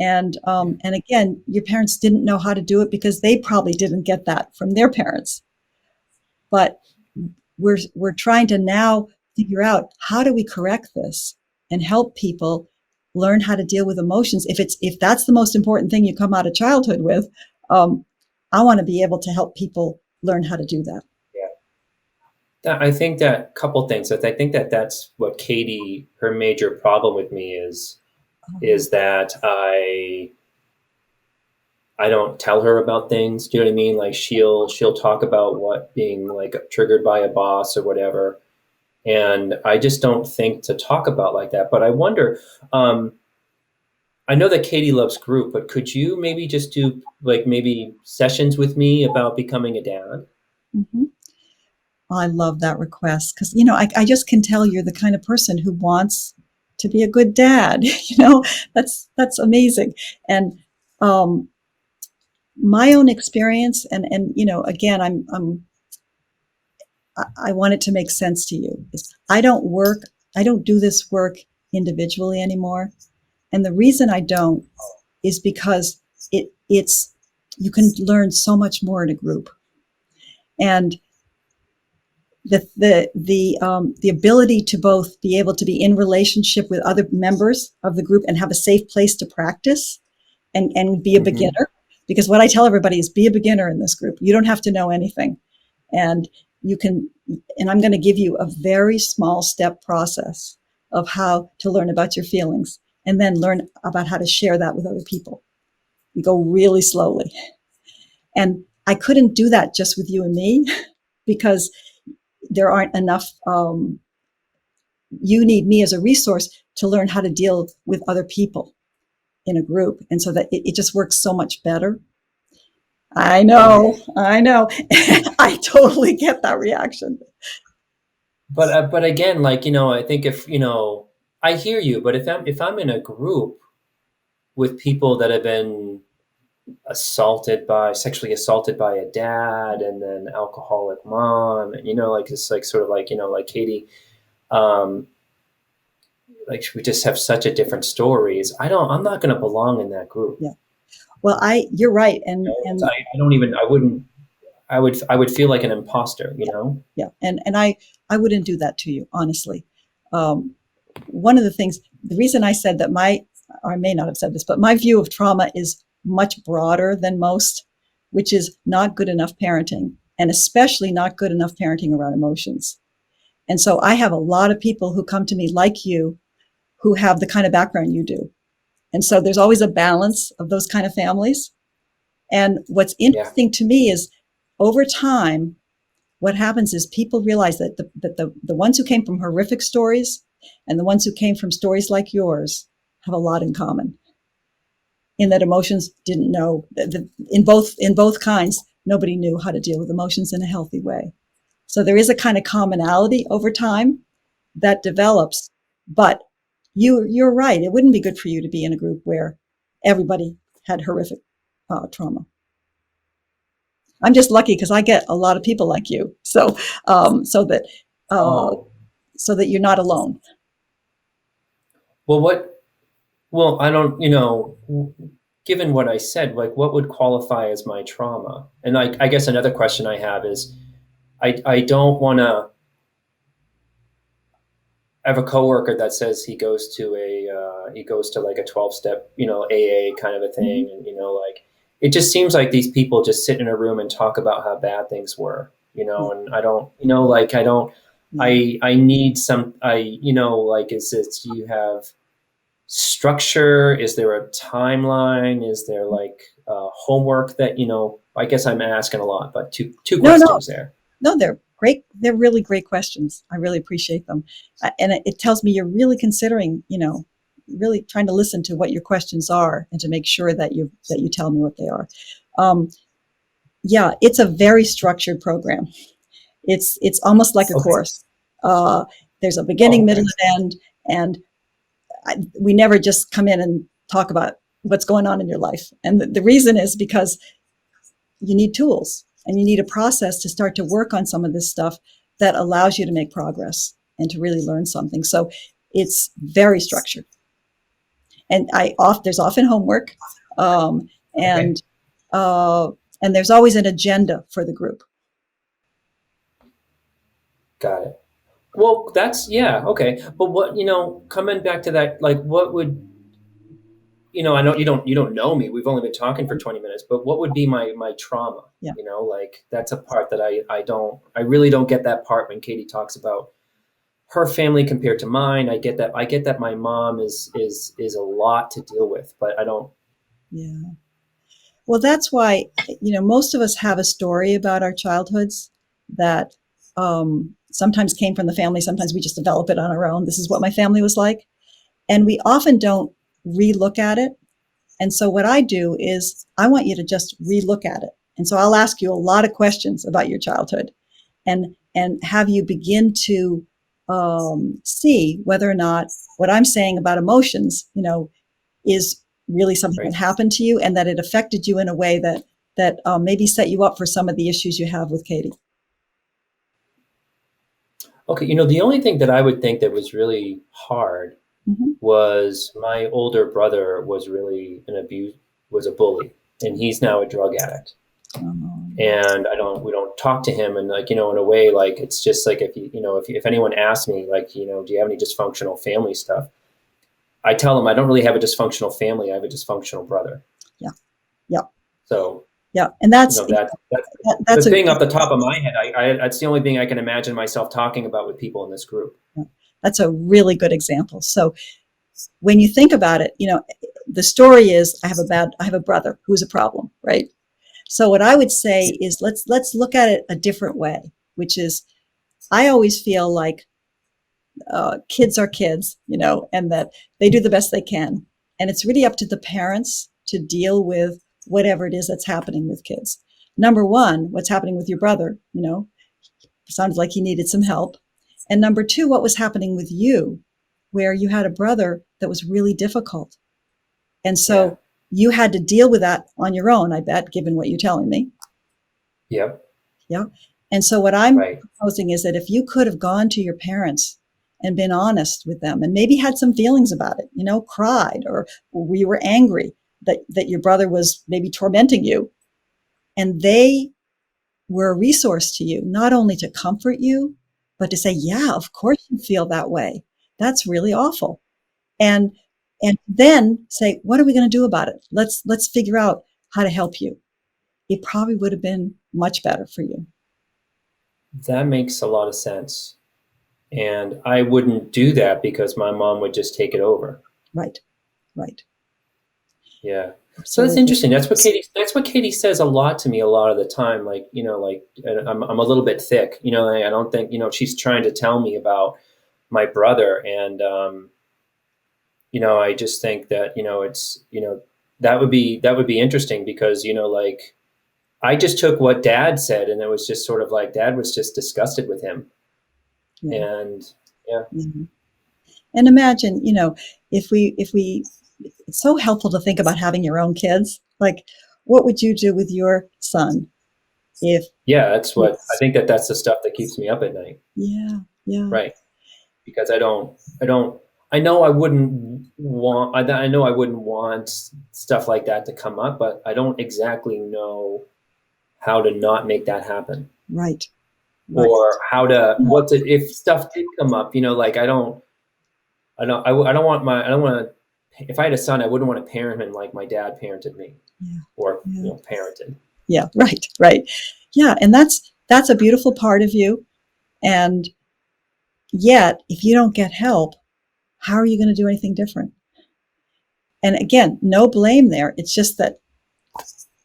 Speaker 2: And again, your parents didn't know how to do it because they probably didn't get that from their parents. But we're trying to now figure out, how do we correct this and help people learn how to deal with emotions? If that's the most important thing you come out of childhood with, I want to be able to help people learn how to do that.
Speaker 1: I think that couple things. I think that that's what Katie, her major problem with me is that I don't tell her about things. Do you know what I mean? Like she'll talk about what being like triggered by a boss or whatever, and I just don't think to talk about like that. But I wonder. I know that Katie loves group, but could you maybe just do like maybe sessions with me about becoming a dad?
Speaker 2: Mm-hmm. I love that request because, I just can tell you're the kind of person who wants to be a good dad. That's amazing. And my own experience, and again, I want it to make sense to you. I don't do this work individually anymore. And the reason I don't is because it's you can learn so much more in a group. And the ability to both be able to be in relationship with other members of the group and have a safe place to practice and be a beginner. Because what I tell everybody is, be a beginner in this group. You don't have to know anything. And I'm going to give you a very small step process of how to learn about your feelings and then learn about how to share that with other people. We go really slowly. And I couldn't do that just with you and me because there aren't enough, you need me as a resource to learn how to deal with other people in a group. And so that it just works so much better. I know. I totally get that reaction.
Speaker 1: but again, like, I think if, I hear you, but if I'm in a group with people that have been sexually assaulted by a dad and then alcoholic mom, and, like, it's like sort of like, like Katie, um, like we just have such a different stories. I'm not going to belong in that group.
Speaker 2: Yeah. Well, you're right.
Speaker 1: I don't even, I wouldn't, I would feel like an imposter,
Speaker 2: Yeah. And I wouldn't do that to you, honestly. One of the things, the reason I said that or I may not have said this, but my view of trauma is much broader than most, which is not good enough parenting, and especially not good enough parenting around emotions. And so I have a lot of people who come to me like you, who have the kind of background you do. And so there's always a balance of those kind of families. And what's
Speaker 1: Yeah.
Speaker 2: interesting to me is over time, what happens is people realize that the ones who came from horrific stories and the ones who came from stories like yours have a lot in common, in that emotions didn't know, in both kinds, nobody knew how to deal with emotions in a healthy way. So there is a kind of commonality over time that develops. But you're right. It wouldn't be good for you to be in a group where everybody had horrific trauma. I'm just lucky because I get a lot of people like you. So so that uh,
Speaker 1: Oh,
Speaker 2: so that you're not alone.
Speaker 1: well, I don't, given what I said, like what would qualify as my trauma? And I guess another question I have is, I don't want to. I have a coworker that says he goes to like a 12-step, AA kind of a
Speaker 2: Mm-hmm.
Speaker 1: thing, and like it just seems like these people just sit in a room and talk about how bad things were,
Speaker 2: Yeah,
Speaker 1: and I don't, like I don't,
Speaker 2: yeah.
Speaker 1: I need some, like, is it, do you have structure? Is there a timeline? Is there like homework that, I guess I'm asking a lot, but two
Speaker 2: No, no,
Speaker 1: questions there.
Speaker 2: no. They're great. They're really great questions. I really appreciate them, and it tells me you're really considering, really trying to listen to what your questions are and to make sure that you tell me what they are. Um, yeah, it's a very structured program. It's almost like a
Speaker 1: Okay.
Speaker 2: course. Uh, there's a
Speaker 1: Oh,
Speaker 2: beginning, middle,
Speaker 1: okay.
Speaker 2: and end, and we never just come in and talk about what's going on in your life. And the reason is because you need tools and you need a process to start to work on some of this stuff that allows you to make progress and to really learn something. So it's very structured. And there's often homework, um,
Speaker 1: Okay.
Speaker 2: and uh, and there's always an agenda for the group.
Speaker 1: Got it. Well, yeah, okay. But what, coming back to that, like what would, I know you don't know me. We've only been talking for 20 minutes, but what would be my trauma?
Speaker 2: Yeah.
Speaker 1: Like that's a part that I really don't get that part when Katie talks about her family compared to mine. I get that my mom is a lot to deal with, but I don't.
Speaker 2: Yeah. Well, that's why, most of us have a story about our childhoods that sometimes came from the family. Sometimes we just develop it on our own. This is what my family was like. And we often don't relook at it. And so what I do is I want you to just relook at it. And so I'll ask you a lot of questions about your childhood and have you begin to see whether or not what I'm saying about emotions, is really something that
Speaker 1: Right.
Speaker 2: happened to you and that it affected you in a way that maybe set you up for some of the issues you have with Katie.
Speaker 1: Okay. The only thing that I would think that was really hard
Speaker 2: Mm-hmm.
Speaker 1: was my older brother was a bully, and he's now a drug addict.
Speaker 2: Um,
Speaker 1: And we don't talk to him, and like, in a way, like it's just like if anyone asks me, like, do you have any dysfunctional family stuff? I tell them I don't really have a dysfunctional family. I have a dysfunctional brother.
Speaker 2: yeah, yeah,
Speaker 1: So,
Speaker 2: yeah, and
Speaker 1: that's the
Speaker 2: that's a
Speaker 1: thing off the top of my head. That's the only thing I can imagine myself talking about with people in this group.
Speaker 2: that's a really good example. So when you think about it, the story is I have a brother who's a problem, right? So what I would say is let's look at it a different way, which is I always feel like kids are kids, and that they do the best they can. And it's really up to the parents to deal with whatever it is that's happening with kids. Number one, what's happening with your brother, sounds like he needed some help. And number two, what was happening with you, where you had a brother that was really difficult. And so you had to deal with that on your own, I bet, given what you're telling me.
Speaker 1: Yep.
Speaker 2: Yeah. And so what I'm
Speaker 1: Right.
Speaker 2: proposing is that if you could have gone to your parents and been honest with them and maybe had some feelings about it, cried, or you were angry that your brother was maybe tormenting you, and they were a resource to you, not only to comfort you, but to say, yeah, of course you feel that way. That's really awful. And then say, what are we going to do about it? Let's figure out how to help you. It probably would have been much better for you.
Speaker 1: That makes a lot of sense. And I wouldn't do that because my mom would just take it over.
Speaker 2: Right. Right.
Speaker 1: Yeah.
Speaker 2: Absolutely.
Speaker 1: So that's interesting. That's what Katie says a lot to me a lot of the time. Like, I'm a little bit thick, I don't think, she's trying to tell me about my brother. And, I just think that, it's, that would be interesting because, like, I just took what Dad said and it was just sort of like Dad was just disgusted with him.
Speaker 2: Yeah.
Speaker 1: And yeah.
Speaker 2: Mm-hmm. And imagine, if we, it's so helpful to think about having your own kids. Like, what would you do with your son if?
Speaker 1: Yeah, that's what I think that's the stuff that keeps me up at night.
Speaker 2: Yeah. Yeah.
Speaker 1: Right. Because I know I wouldn't want stuff like that to come up, but I don't exactly know how to not make that happen.
Speaker 2: Right.
Speaker 1: Or if stuff did come up, like I don't want to, if I had a son, I wouldn't want to parent him like my dad parented me.
Speaker 2: Yeah.
Speaker 1: Or parented.
Speaker 2: Yeah. Right. Right. Yeah. And that's a beautiful part of you. And yet, if you don't get help, how are you going to do anything different? And again, no blame there. It's just that,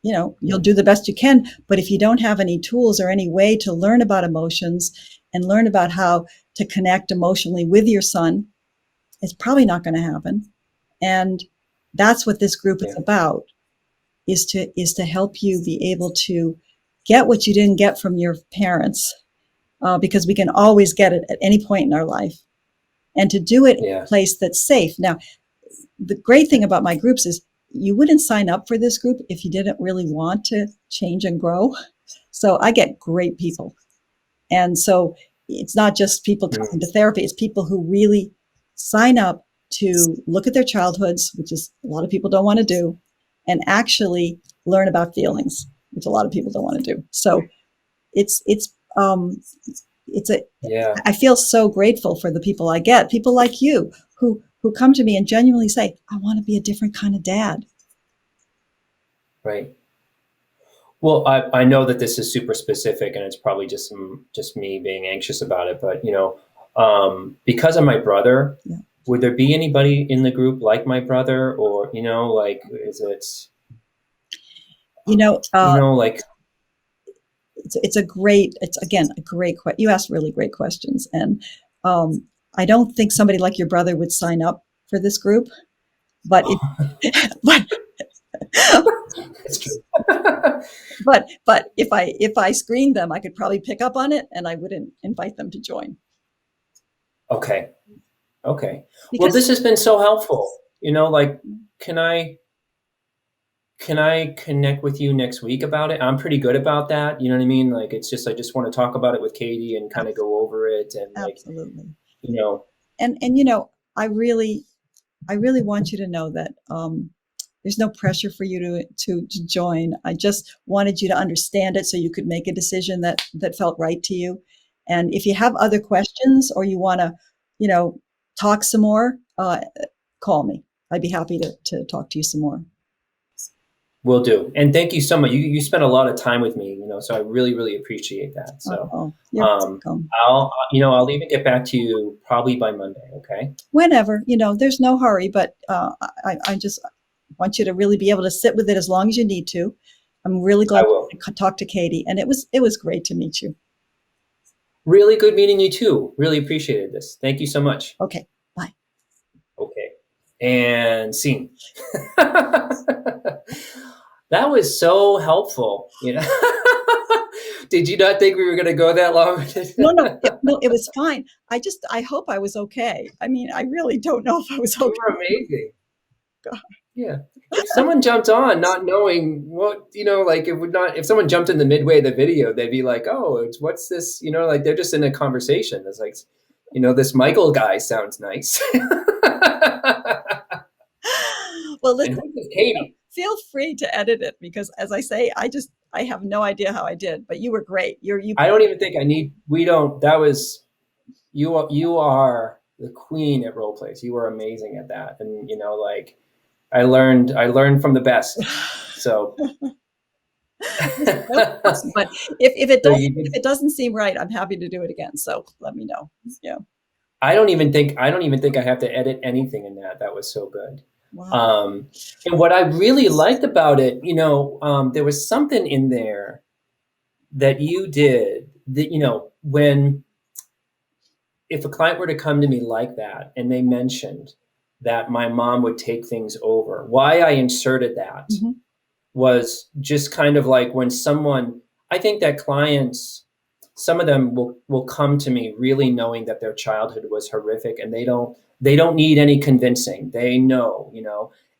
Speaker 2: you'll do the best you can. But if you don't have any tools or any way to learn about emotions and learn about how to connect emotionally with your son, it's probably not going to happen. And that's what this group is about, is to help you be able to get what you didn't get from your parents, because we can always get it at any point in our life, and to do it in a place that's safe. Now, the great thing about my groups is you wouldn't sign up for this group if you didn't really want to change and grow. So I get great people. And so it's not just people coming to therapy, it's people who really sign up to look at their childhoods, which is a lot of people don't want to do, and actually learn about feelings, which a lot of people don't want to do. So I feel so grateful for the people I get, people like you who come to me and genuinely say, I want to be a different kind of dad.
Speaker 1: Right. Well, I know that this is super specific and it's probably just me being anxious about it, but because of my brother, would there be anybody in the group like my brother, or, is it, like,
Speaker 2: it's again, a great question. You asked really great questions. And, I don't think somebody like your brother would sign up for this group, but
Speaker 1: it's true.
Speaker 2: but if I screened them, I could probably pick up on it, and I wouldn't invite them to join.
Speaker 1: Okay. Well, this has been so helpful. Can I connect with you next week about it? I'm pretty good about that. You know what I mean? Like, it's just, I just want to talk about it with Katie and kind of go over it, and
Speaker 2: absolutely.
Speaker 1: And
Speaker 2: I really want you to know that, there's no pressure for you to join. I just wanted you to understand it so you could make a decision that felt right to you. And if you have other questions, or you want to, talk some more, call me. I'd be happy to talk to you some more.
Speaker 1: Will do. And thank you so much. You spent a lot of time with me, so I really, really appreciate that. So
Speaker 2: you're welcome.
Speaker 1: I'll even get back to you probably by Monday. Okay.
Speaker 2: Whenever, there's no hurry, but I just want you to really be able to sit with it as long as you need to. I'm really glad to talk to Katie, and it was great to meet you.
Speaker 1: Really good meeting you too. Really appreciated this. Thank you so much.
Speaker 2: Okay. Bye.
Speaker 1: Okay. And scene. That was so helpful. Did you not think we were going to go that long?
Speaker 2: No, it was fine. I hope I was okay. I mean, I really don't know if I was
Speaker 1: You
Speaker 2: okay.
Speaker 1: were amazing.
Speaker 2: God.
Speaker 1: Yeah. If someone jumped on not knowing what, like if someone jumped in the midway of the video, they'd be like, oh, what's this? Like they're just in a conversation. It's like, this Michael guy sounds nice.
Speaker 2: Well,
Speaker 1: And
Speaker 2: listen,
Speaker 1: who's Katie?
Speaker 2: feel free to edit it because, as I say, I have no idea how I did, but you were great.
Speaker 1: I don't even think that was, you are the queen at role plays. You were amazing at that. And, like I learned from the best. So.
Speaker 2: But if it doesn't seem right, I'm happy to do it again. So let me know. Yeah.
Speaker 1: I don't even think I have to edit anything in that. That was so good.
Speaker 2: Wow.
Speaker 1: And what I really liked about it, there was something in there that you did that, if a client were to come to me like that and they mentioned that my mom would take things over, why I inserted that was just kind of like when I think that clients, some of them will come to me really knowing that their childhood was horrific and they don't need any convincing. They know,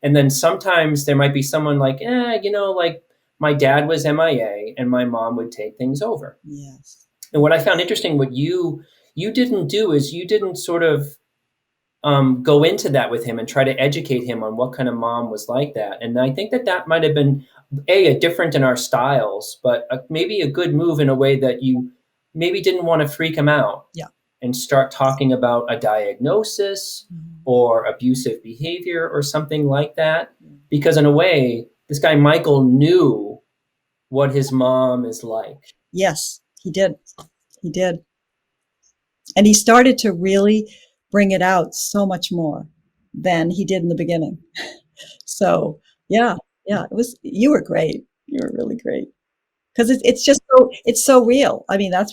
Speaker 1: and then sometimes there might be someone like, like my dad was MIA and my mom would take things over.
Speaker 2: Yes.
Speaker 1: And what I found interesting, what you didn't do is you didn't sort of go into that with him and try to educate him on what kind of mom was like that. And I think that might have been a different in our styles, but maybe a good move in a way that you maybe didn't want to freak him out.
Speaker 2: Yeah.
Speaker 1: And start talking about a diagnosis or abusive behavior or something like that. Because in a way, this guy Michael knew what his mom is like.
Speaker 2: Yes, he did. He did. And he started to really bring it out so much more than he did in the beginning. So yeah, you were great. You were really great. Because it's so real. I mean, that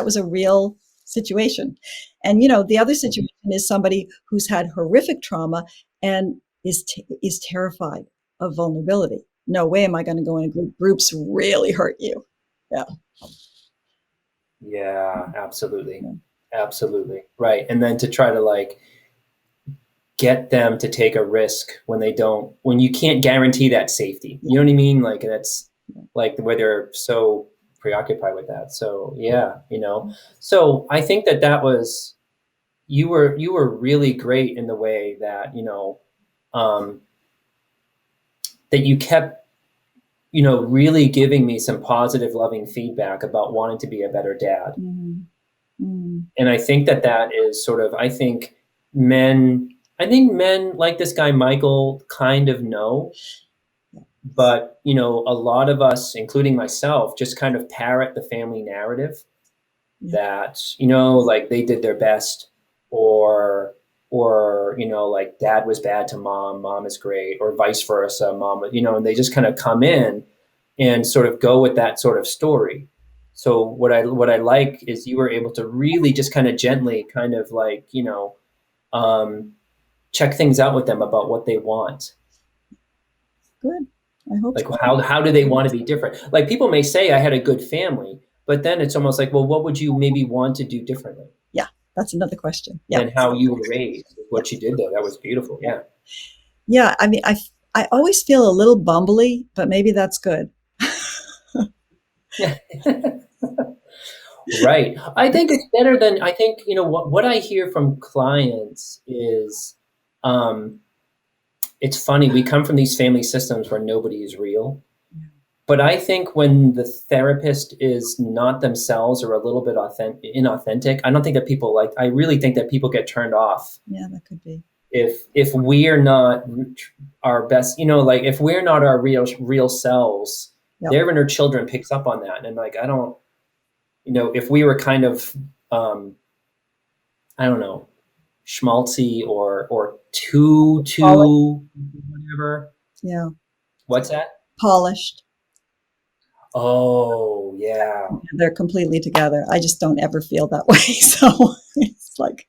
Speaker 2: was a real situation. And the other situation is somebody who's had horrific trauma and is terrified of vulnerability. No way am I going to go in a group. Groups really hurt you. Yeah.
Speaker 1: Yeah, absolutely. Absolutely. Right. And then to try to get them to take a risk when you can't guarantee that safety. You know what I mean? Like that's like where they're so preoccupied with that. So yeah, so I think that was, you were really great in the way that, that you kept, really giving me some positive, loving feedback about wanting to be a better dad. And I think that is sort of, I think men like this guy, Michael, kind of know, but, a lot of us, including myself, just kind of parrot the family narrative that, like they did their best or, like dad was bad to mom is great, or vice versa, and they just kind of come in and sort of go with that sort of story. So what I like is you were able to really just kind of gently kind of like, check things out with them about what they want.
Speaker 2: Good. I hope
Speaker 1: like
Speaker 2: so.
Speaker 1: how do they want to be different? Like people may say I had a good family, but then it's almost like, well, what would you maybe want to do differently?
Speaker 2: Yeah, that's another question. Yeah.
Speaker 1: And how you were raised, what you did there. That was beautiful. Yeah.
Speaker 2: Yeah. I mean, I always feel a little bumbly, but maybe that's good.
Speaker 1: Right. I think it's better than, I think, what I hear from clients is, it's funny. We come from these family systems where nobody is real. But I think when the therapist is not themselves or a little bit inauthentic, I don't think that I really think that people get turned off.
Speaker 2: Yeah, that could be.
Speaker 1: If we're not our best, like if we're not our real selves, their inner children picks up on that. And like, I don't, if we were kind of, I don't know, schmaltzy or too whatever.
Speaker 2: Yeah.
Speaker 1: What's that?
Speaker 2: Polished.
Speaker 1: Oh, yeah.
Speaker 2: They're completely together. I just don't ever feel that way. So it's like,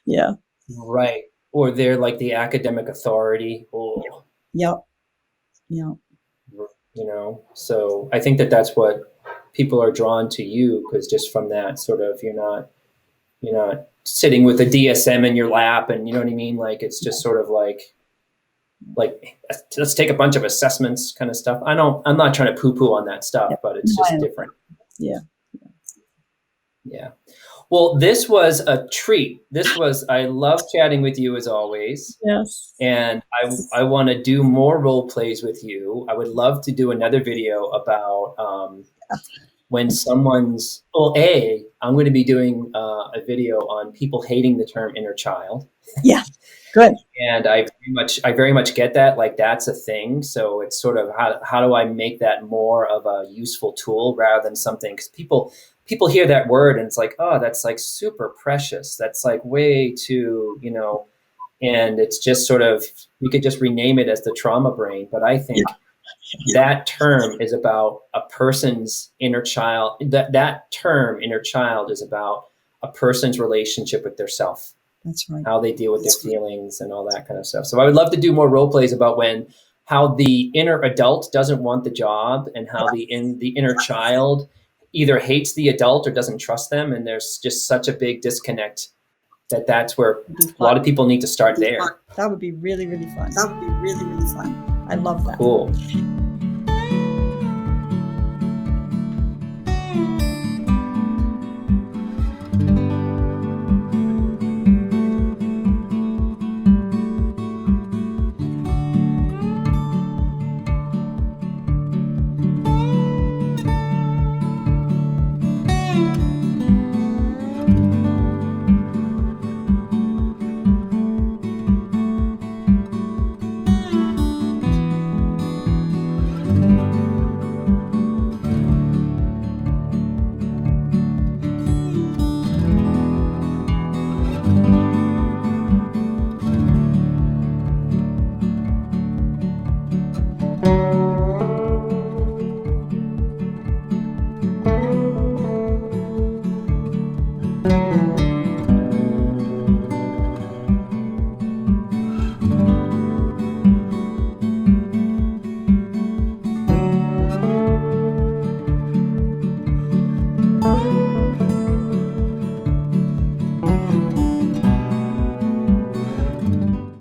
Speaker 2: yeah.
Speaker 1: Right. Or they're like the academic authority. Oh.
Speaker 2: Yep. Yeah.
Speaker 1: you know? So I think that that's what people are drawn to you, because just from that sort of, you're not sitting with a DSM in your lap, and you know what I mean? Like, it's just sort of like let's take a bunch of assessments kind of stuff. I'm not trying to poo-poo on that stuff, but it's just different.
Speaker 2: Yeah.
Speaker 1: Yeah. Well, this was a treat. I love chatting with you as always.
Speaker 2: Yes.
Speaker 1: And I want to do more role plays with you. I would love to do another video about when someone's, I'm going to be doing a video on people hating the term inner child.
Speaker 2: Yeah. Good.
Speaker 1: And I very much get that, like, that's a thing. So it's sort of how do I make that more of a useful tool rather than something, because people hear that word and it's like, oh, that's like super precious. That's like way too, and it's just sort of, we could just rename it as the trauma brain. But I think that term is about a person's inner child. That term inner child is about a person's relationship with their self.
Speaker 2: That's right.
Speaker 1: How they deal with their feelings and all that kind of stuff. So I would love to do more role plays about how the inner adult doesn't want the job, and how the inner child either hates the adult or doesn't trust them. And there's just such a big disconnect that's where a lot of people need to start there.
Speaker 2: That would be really, really fun. I love that.
Speaker 1: Cool.